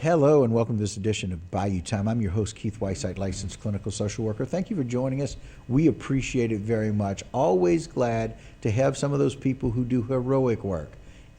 Hello and welcome to this edition of Bayou Time. I'm your host, Keith Whiteside, licensed clinical social worker. Thank you for joining us. We appreciate it very much. Always glad to have some of those people who do heroic work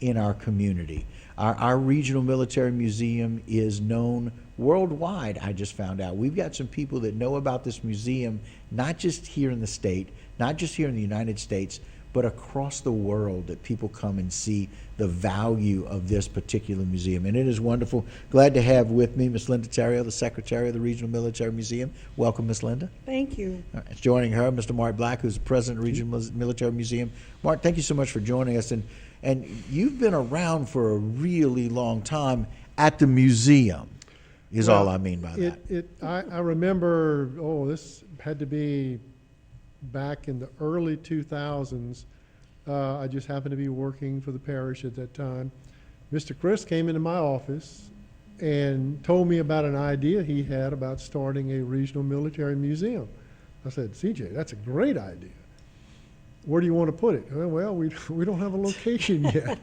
in our community. Our regional military museum is known worldwide, I just found out. We've got some people that know about this museum, not just here in the state, not just here in the United States, but across the world, that people come and see the value of this particular museum. And it is wonderful. Glad to have with me Miss Linda Theriot, the Secretary of the Regional Military Museum. Welcome, Miss Linda. Thank you. Joining her, Mr. Mart Black, who's the President of the Regional Military Museum. Mart, thank you so much for joining us. And you've been around for a really long time at the museum, is all I mean by that. I remember, this had to be back in the early 2000s. I just happened to be working for the parish at that time. Mr. Chris came into my office and told me about an idea he had about starting a regional military museum. I said, CJ, that's a great idea. Where do you want to put it? Well, we don't have a location yet.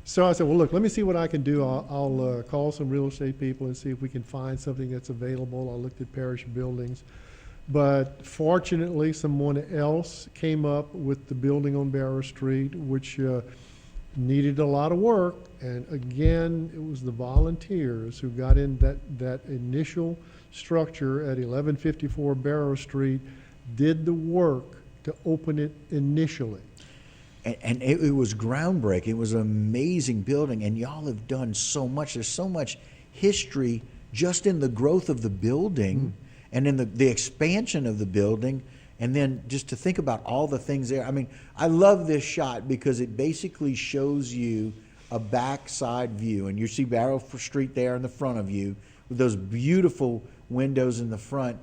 So I said, well, look, let me see what I can do. I'll call some real estate people and see if we can find something that's available. I looked at parish buildings. But fortunately, someone else came up with the building on Barrow Street, which needed a lot of work. And again, it was the volunteers who got in that initial structure at 1154 Barrow Street, did the work to open it initially. And it was groundbreaking. It was an amazing building, and y'all have done so much. There's so much history just in the growth of the building and in the expansion of the building, and then just to think about all the things there. I mean, I love this shot because it basically shows you a backside view, and you see Barrow Street there in the front of you with those beautiful windows in the front,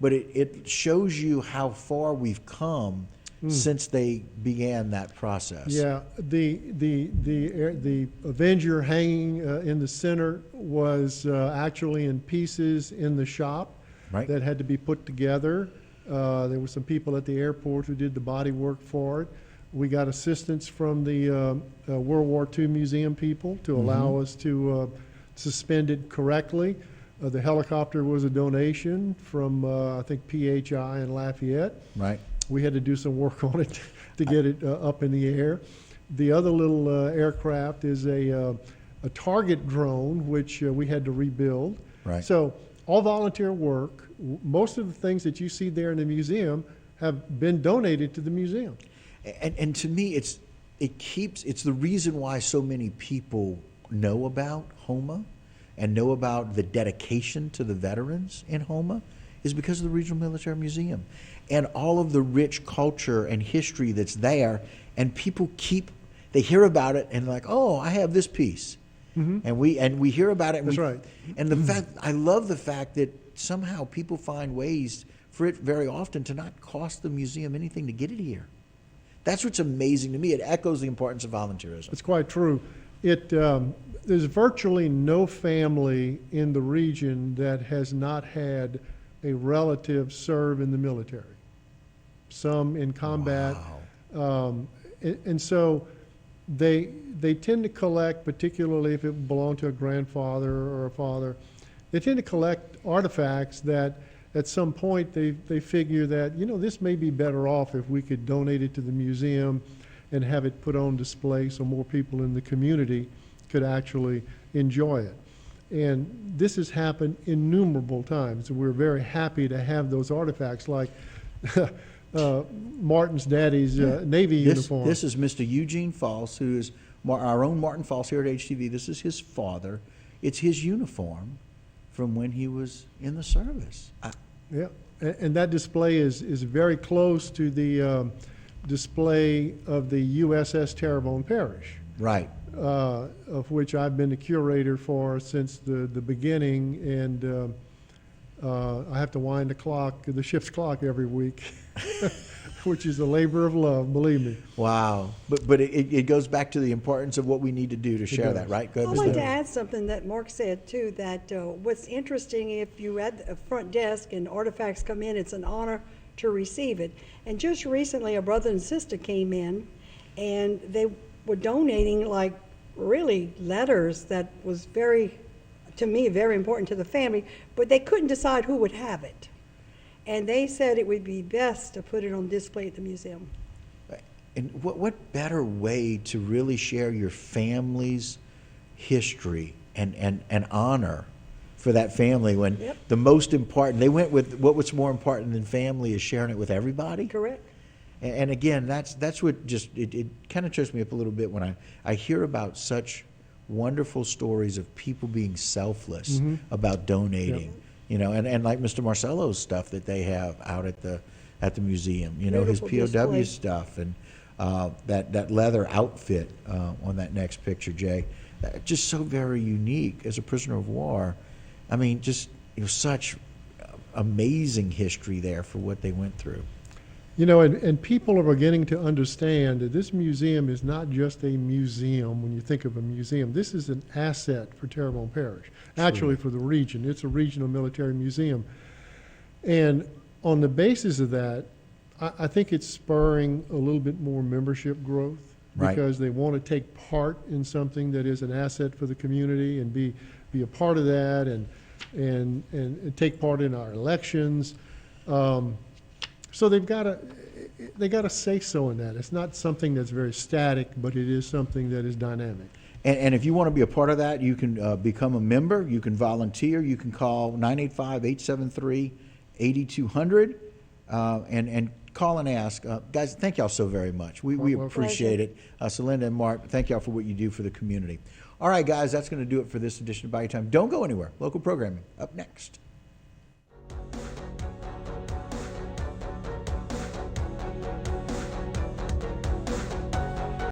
but it shows you how far we've come since they began that process. Yeah, the Avenger hanging in the center was actually in pieces in the shop. Right. That had to be put together. There were some people at the airport who did the body work for it. We got assistance from the World War II museum people to allow us to suspend it correctly. The helicopter was a donation from, I think, PHI in Lafayette. Right. We had to do some work on it to get it up in the air. The other little aircraft is a target drone, which we had to rebuild. Right. So all volunteer work. Most of the things that you see there in the museum have been donated to the museum. And to me, it's the reason why so many people know about Houma and know about the dedication to the veterans in Houma is because of the Regional Military Museum and all of the rich culture and history that's there. And people they hear about it and like, oh, I have this piece. And we hear about it. That's right. And the fact, I love the fact that somehow people find ways for it very often to not cost the museum anything to get it here. That's what's amazing to me. It echoes the importance of volunteerism. It's quite true. There's virtually no family in the region that has not had a relative serve in the military. Some in combat. Wow. And so they tend to collect, particularly if it belonged to a grandfather or a father, they tend to collect artifacts that at some point they figure that, this may be better off if we could donate it to the museum and have it put on display so more people in the community could actually enjoy it. And this has happened innumerable times. We're very happy to have those artifacts like Martin's daddy's Navy uniform. This is Mr. Eugene False, who is our own Martin False here at HTV. This is his father. It's his uniform from when he was in the service. Yeah, and that display is very close to the display of the USS Terrebonne Parish. Right. Of which I've been the curator for since the beginning, and I have to wind the ship's clock every week, which is a labor of love, believe me. Wow. But it goes back to the importance of what we need to do to share that, right? Go ahead, I Ms. wanted to Lynn. add something that Mark said too, that what's interesting, if you're at the front desk and artifacts come in, it's an honor to receive it. And just recently a brother and sister came in and they were donating like really letters that was very to me, very important to the family, but they couldn't decide who would have it. And they said it would be best to put it on display at the museum. And what better way to really share your family's history and honor for that family when Yep. the most important, they went with what was more important than family is sharing it with everybody? Correct. And again, that's what just, it kind of trips me up a little bit when I hear about such wonderful stories of people being selfless about donating, you know, and like Mr. Marcello's stuff that they have out at the museum, you know, his Beautiful POW display. stuff and that leather outfit on that next picture, Jay, just so very unique as a prisoner of war. I mean, just, you know, such amazing history there for what they went through. You know, and people are beginning to understand that this museum is not just a museum when you think of a museum. This is an asset for Terrebonne Parish, actually for the region. It's a regional military museum. And on the basis of that, I think it's spurring a little bit more membership growth Right. because they want to take part in something that is an asset for the community and be a part of that and take part in our elections. So they got to say so in that. It's not something that's very static, but it is something that is dynamic. And if you want to be a part of that, you can become a member, you can volunteer, you can call 985-873-8200 and call and ask. Guys, thank y'all so very much. We appreciate it. So Linda and Mart, thank y'all for what you do for the community. All right, guys, that's going to do it for this edition of Bayou Time. Don't go anywhere. Local programming up next.